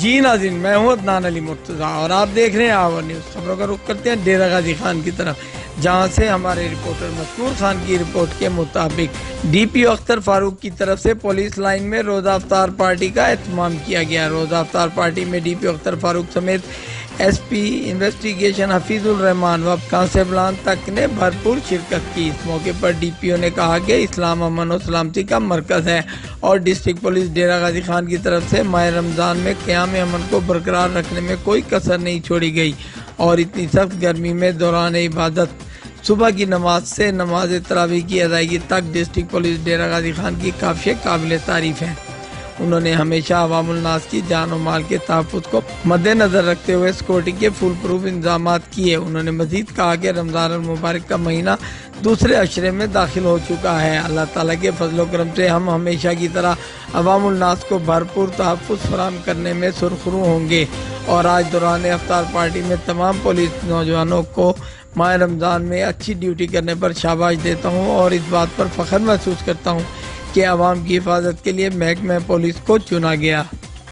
جی ناظرین، میں ہوں عدنان علی مرتضیٰ اور آپ دیکھ رہے ہیں آور نیوز۔ خبروں کا رخ کرتے ہیں ڈیرہ غازی خان کی طرف، جہاں سے ہمارے رپورٹر مسرور خان کی رپورٹ کے مطابق ڈی پی او اختر فاروق کی طرف سے پولیس لائن میں روزہ افطار پارٹی کا اہتمام کیا گیا۔ روزہ افطار پارٹی میں ڈی پی او اختر فاروق سمیت ایس پی انویسٹیگیشن حفیظ الرحمان و کانسٹیبلان تک نے بھرپور شرکت کی۔ اس موقع پر ڈی پی او نے کہا کہ اسلام امن و سلامتی کا مرکز ہے اور ڈسٹرکٹ پولیس ڈیرہ غازی خان کی طرف سے ماہ رمضان میں قیام امن کو برقرار رکھنے میں کوئی کسر نہیں چھوڑی گئی، اور اتنی سخت گرمی میں دوران عبادت صبح کی نماز سے نماز تراویح کی ادائیگی تک ڈسٹرکٹ پولیس ڈیرہ غازی خان کی کافی قابل تعریف ہے۔ انہوں نے ہمیشہ عوام الناس کی جان و مال کے تحفظ کو مد نظر رکھتے ہوئے سیکورٹی کے فل پروف انتظامات کیے۔ انہوں نے مزید کہا کہ رمضان المبارک کا مہینہ دوسرے عشرے میں داخل ہو چکا ہے۔ اللہ تعالیٰ کے فضل و کرم سے ہم ہمیشہ کی طرح عوام الناس کو بھرپور تحفظ فراہم کرنے میں سرخرو ہوں گے، اور آج دوران افطار پارٹی میں تمام پولیس نوجوانوں کو ماہ رمضان میں اچھی ڈیوٹی کرنے پر شاباش دیتا ہوں، اور اس بات پر فخر محسوس کرتا ہوں کہ عوام کی حفاظت کے لیے محکمہ پولیس کو چنا گیا۔